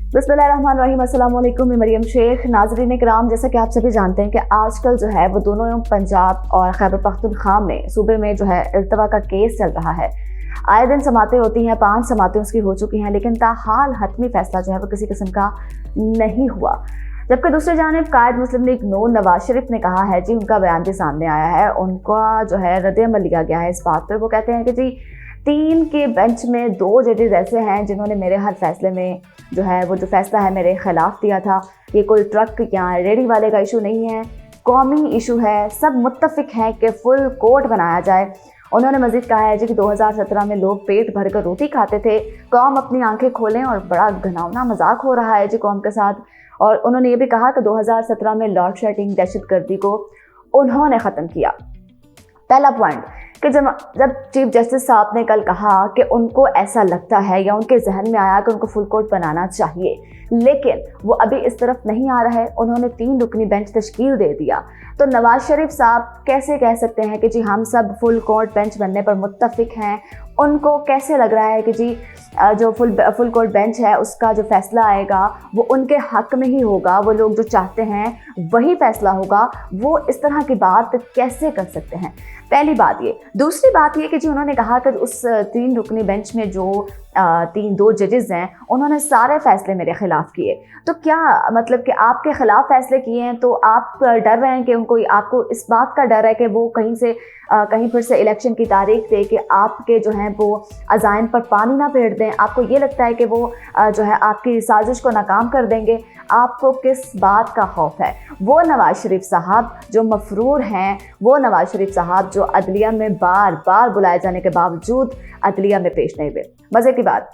बिस्मिल्लाहिर्रहमानिर्रहीम, अस्सलाम वालेकुम। मैं मरियम शेख। नाज़रीन किराम, जैसा कि आप सभी जानते हैं कि आजकल जो है वो दोनों पंजाब और खैबर पख्तूनख्वा में सूबे में जो है इल्तवा का केस चल रहा है। आए दिन समातें होती हैं, 5 समातें उसकी हो चुकी हैं, लेकिन ताहाल हतमी फैसला जो है वो किसी किस्म का नहीं हुआ। जबकि दूसरी जानिब कायद मुस्लिम लीग नून नवाज शरीफ ने कहा है जी, उनका बयान भी सामने आया है, उनका जो है रद्द-ए-अमल लिया गया है इस बात पर। वो कहते हैं कि जी 3 के बेंच में 2 जजेस ऐसे हैं जिन्होंने मेरे हर फैसले में जो है वो जो फैसला है मेरे खिलाफ दिया था। ये कोई ट्रक या रेडी वाले का इशू नहीं है, कौमी इशू है। सब मुत्तफिक हैं कि फुल कोर्ट बनाया जाए। उन्होंने मजीद कहा है जी कि 2017 में लोग पेट भरकर रोटी खाते थे, कौम अपनी आंखें खोलें, और बड़ा घिनौना मजाक हो रहा है जी कौम के साथ। और उन्होंने ये भी कहा कि 2017 में लॉर्ड शेटिंग दहशतगर्दी को उन्होंने ख़त्म किया। पहला पॉइंट कि जब चीफ जस्टिस साहब ने कल कहा कि उनको ऐसा लगता है या उनके जहन में आया कि उनको फुल कोर्ट बनाना चाहिए, लेकिन वो अभी इस तरफ नहीं आ रहा है, उन्होंने 3 रुकनी बेंच तश्कील दे दिया, तो नवाज शरीफ साहब कैसे कह सकते हैं कि जी हम सब फुल कोर्ट बेंच बनने पर मुत्तफिक हैं। उनको कैसे लग रहा है कि जी जो फुल कोर्ट बेंच है उसका जो फैसला आएगा वो उनके हक में ही होगा, वो लोग जो चाहते हैं वही फैसला होगा। वो इस तरह की बात कैसे कर सकते हैं? पहली बात ये। दूसरी बात ये कि जी उन्होंने कहा कि उस 3 रुकनी बेंच में जो 2 जजेस हैं उन्होंने सारे फैसले मेरे खिलाफ किए। तो क्या मतलब कि आपके खिलाफ फैसले किए हैं तो आप डर रहे हैं कि आपको इस बात का डर है कि वो कहीं फिर से इलेक्शन की तारीख दे कि आपके जो हैं वो अज़ाइन पर पानी ना फेर दें? आपको ये लगता है कि वो जो है आपकी साजिश को नाकाम कर देंगे? आपको किस बात का खौफ है? वो नवाज शरीफ साहब जो मफरूर हैं, वो नवाज शरीफ साहब जो अदलिया में बार बार बुलाए जाने के बावजूद अदलिया में पेश नहीं हुए। मज़े की बात,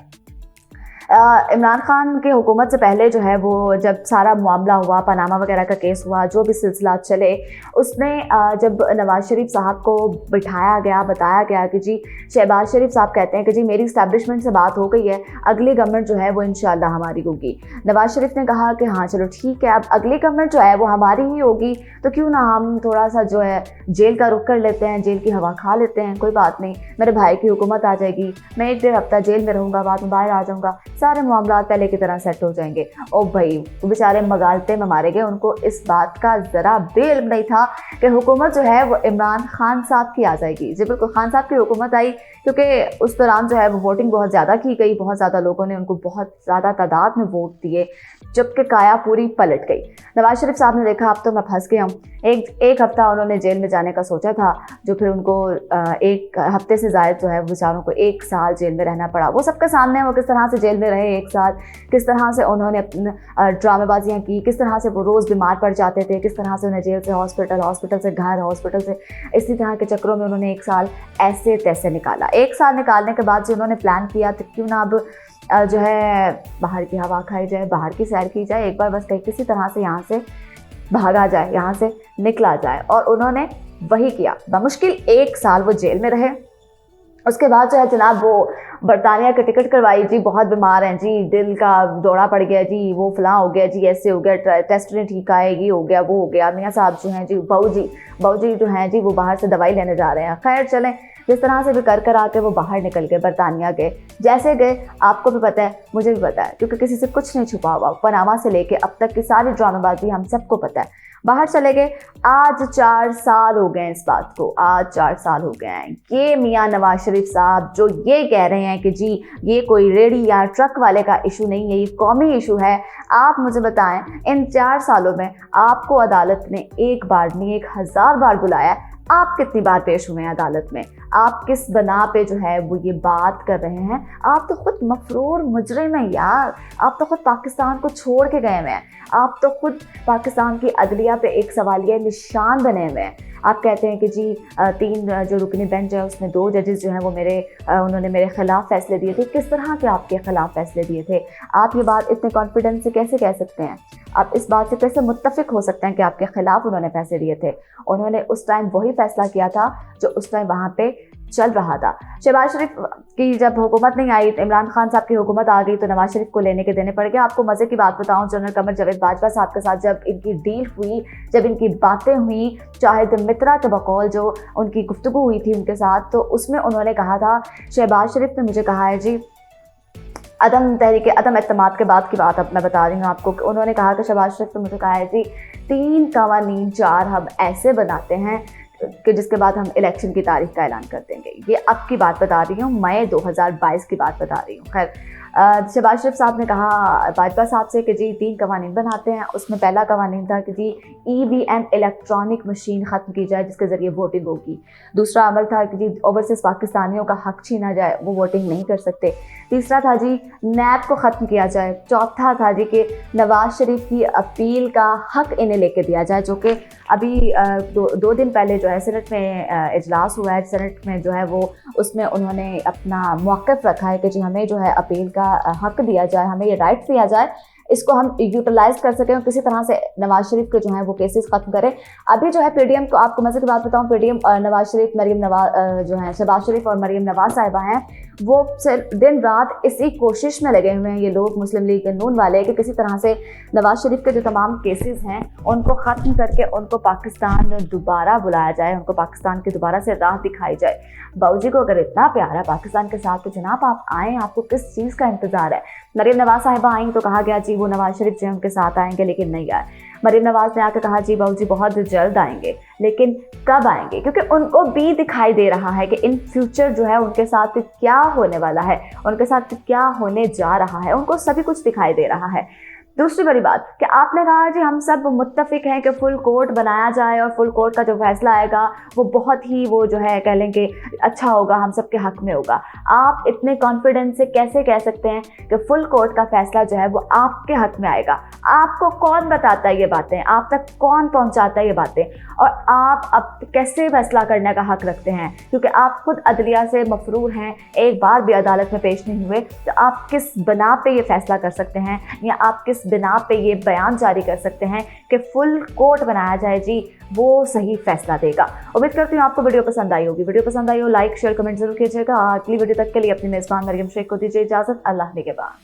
इमरान खान की हुकूमत से पहले जो है वो जब सारा मामला हुआ, पनामा वगैरह का केस हुआ, जो भी सिलसिला चले, उसमें जब नवाज शरीफ साहब को बिठाया गया, बताया गया कि जी शहबाज शरीफ साहब कहते हैं कि जी मेरी इस्टेब्लिशमेंट से बात हो गई है, अगली गवर्नमेंट जो है वो इंशाअल्लाह हमारी होगी। नवाज शरीफ ने कहा कि हाँ चलो ठीक है, अब अगली गवर्नमेंट जो है वो हमारी ही होगी, तो क्यों ना हम थोड़ा सा जो है जेल का रुख कर लेते हैं, जेल की हवा खा लेते हैं, कोई बात नहीं, मेरे भाई की हुकूमत आ जाएगी, मैं 1-1.5 हफ्ता जेल में रहूँगा, बाद में बाहर आ जाऊँगा, सारे मामला पहले की तरह सेट हो जाएंगे। ओ भाई, वो बेचारे मगालते में मारे गए, उनको इस बात का ज़रा भी इल्म नहीं था कि हुकूमत जो है वो इमरान खान साहब की आ जाएगी। जी बिल्कुल, खान साहब की हुकूमत आई, क्योंकि उस दौरान जो है वो वोटिंग बहुत ज़्यादा की गई, बहुत ज़्यादा लोगों ने उनको बहुत ज़्यादा तादाद में वोट दिए, जबकि काया पूरी पलट गई। नवाज शरीफ साहब ने देखा अब तो मैं फंस गया हूँ। एक हफ्ता उन्होंने जेल में जाने का सोचा था, जो फिर उनको 1 हफ्ते से ज़्यादा जो है बेचारों को 1 साल जेल में रहना पड़ा। वो सबके सामने है वो किस तरह से जेल में रहे 1 साल, किस तरह से उन्होंने ड्रामेबाजियाँ की, किस तरह से वो रोज़ बीमार पड़ जाते थे, किस तरह से उन्हें जेल से हॉस्पिटल, हॉस्पिटल से घर, हॉस्पिटल से, इसी तरह के चक्रों में उन्होंने 1 साल ऐसे तैसे निकाला। 1 साल निकालने के बाद जो उन्होंने प्लान किया तो क्यों ना अब जो है बाहर की हवा खाई जाए, बाहर की सैर की जाए, एक बार बस कहीं किसी तरह से यहाँ से भागा जाए, यहाँ से निकला जाए। और उन्होंने वही किया। बमुश्किल 1 साल वो जेल में रहे। उसके बाद जो है जनाब वो बरतानिया का टिकट करवाई, जी बहुत बीमार हैं जी, दिल का दौरा पड़ गया जी, वो फलां हो गया जी, ऐसे हो गया, टेस्ट नहीं ठीक आए, ये हो गया, वो हो गया। मियाँ साहब जो हैं जी, बहू जी जो हैं जी वो बाहर से दवाई लेने जा रहे हैं। खैर चलें, जिस तरह से भी कर आके वो बाहर निकल गए, बरतानिया गए। जैसे गए, आपको भी पता है, मुझे भी पता है, क्योंकि किसी से कुछ नहीं छुपा हुआ। पनामा से लेके अब तक की सारी ड्रामेबाजी हम सबको पता है। बाहर चले गए। आज 4 साल हो गए इस बात को, आज 4 साल हो गए हैं। ये मियाँ नवाज शरीफ साहब जो ये कह रहे हैं कि जी ये कोई रेडी या ट्रक वाले का इशू नहीं है, ये कौमी इशू है। आप मुझे बताएं, इन 4 सालों में आपको अदालत ने 1 बार नहीं 1000 बार बुलाया, आप कितनी बार पेश हुए हैं अदालत में? आप किस बना पे जो है वो ये बात कर रहे हैं? आप तो खुद मफरूर मुजरिम हैं यार, आप तो खुद पाकिस्तान को छोड़ के गए हुए हैं, आप तो खुद पाकिस्तान की अदलिया पे एक सवालिया निशान बने हुए हैं। आप कहते हैं कि जी 3 जो रुकनी बेंच है उसमें 2 जजेस जो हैं वो उन्होंने मेरे खिलाफ फैसले दिए थे। किस तरह के आपके खिलाफ फैसले दिए थे? आप ये बात इतने कॉन्फिडेंस से कैसे कह सकते हैं? आप इस बात से कैसे मुत्तफिक हो सकते हैं कि आपके खिलाफ उन्होंने फैसले दिए थे? उन्होंने उस टाइम वही फैसला किया था जो उस टाइम वहाँ पे चल रहा था। शहबाज शरीफ की जब हुकूमत नहीं आई, इमरान खान साहब की हुकूमत आ गई, तो नवाज शरीफ को लेने के देने पड़ गए। आपको मज़े की बात बताऊं, जनरल कमर जावेद बाजवा साहब के साथ जब इनकी डील हुई, जब इनकी बातें हुई, शाहिद मित्रा के बकौल जो उनकी गुफ्तगू हुई थी उनके साथ, तो उसमें उन्होंने कहा था, शहबाज शरीफ ने मुझे कहा है जी अदम तहरीक अदम एतमाद के बाद की बात अब मैं बता रही हूँ आपको कि उन्होंने कहा कि शहबाज शरीफ तो मुझे कहा है जी 3 कवानीन 4 हम ऐसे बनाते हैं कि जिसके बाद हम इलेक्शन की तारीख का ऐलान कर देंगे। ये अब की बात बता रही हूँ, मई 2022 की बात बता रही हूँ। खैर शहबाज शरीफ साहब ने कहा भाजपा साहब से कि जी 3 कवानीन बनाते हैं। उसमें पहला कवानीन था कि जी EVM इलेक्ट्रॉनिक मशीन ख़त्म की जाए जिसके ज़रिए वोटिंग होगी। दूसरा अमल था कि जी ओवरसीज़ पाकिस्तानियों का हक छीना जाए, वो वोटिंग नहीं कर सकते। तीसरा था जी नैब को ख़त्म किया जाए। चौथा था जी कि नवाज शरीफ की अपील का हक इन्हें लेके दिया जाए, जो कि अभी दो दिन पहले जो है सेनेट में इजलास हुआ है। सेनेट में जो है वो उसमें उन्होंने अपना मौक़िफ़ रखा है कि जी हमें जो है अपील का हक दिया जाए, हमें ये राइट दिया जाए, इसको हम यूटिलाइज कर सकें और किसी तरह से नवाज शरीफ के जो है वो केसेस खत्म करें। अभी जो है PDM को आपको मजे की बात बताऊं, PDM नवाज शरीफ मरीम नवाज जो है शहबाज शरीफ और मरीम नवाज साहिबा हैं, वो दिन रात इसी कोशिश में लगे हुए हैं ये लोग मुस्लिम लीग नून वाले कि किसी तरह से नवाज शरीफ के जो तमाम केसेस हैं उनको ख़त्म करके उनको पाकिस्तान में दोबारा बुलाया जाए, उनको पाकिस्तान की दोबारा से राह दिखाई जाए। बाबूजी को अगर इतना प्यार है पाकिस्तान के साथ तो जनाब आप आएँ, आपको किस चीज़ का इंतज़ार है। मरीम नवाज साहिबा आई तो कहा गया जी वो नवाज शरीफ जो है उनके साथ आएंगे, लेकिन नहीं आए। मरीम नवाज ने आकर कहा जी बाबूजी बहुत जल्द आएंगे, लेकिन कब आएंगे? क्योंकि उनको भी दिखाई दे रहा है कि इन फ्यूचर जो है उनके साथ क्या होने वाला है, उनके साथ क्या होने जा रहा है, उनको सभी कुछ दिखाई दे रहा है। दूसरी बड़ी बात कि आपने कहा जी हम सब मुत्तफिक हैं कि फुल कोर्ट बनाया जाए और फुल कोर्ट का जो फैसला आएगा वो बहुत ही वो जो है कह लें कि अच्छा होगा, हम सब के हक में होगा। आप इतने कॉन्फिडेंस से कैसे कह सकते हैं कि फुल कोर्ट का फैसला जो है वो आपके हक में आएगा? आपको कौन बताता है ये बातें? आप तक कौन पहुंचाता है ये बातें? और आप अब कैसे फैसला करने का हक रखते हैं? क्योंकि आप खुद अदलिया से मफरूर हैं, एक बार भी अदालत में पेश नहीं हुए, तो आप किस बना पे ये फैसला कर सकते हैं या आप किस बिना पे ये बयान जारी कर सकते हैं कि फुल कोर्ट बनाया जाए जी वो सही फैसला देगा? उम्मीद करती हूँ आपको वीडियो पसंद आई होगी। वीडियो पसंद आई हो लाइक शेयर कमेंट जरूर कीजिएगा। अगली वीडियो तक के लिए अपनी मेज़बान मरियम शेख को दीजिए इजाज़त। अल्लाह निगहबान।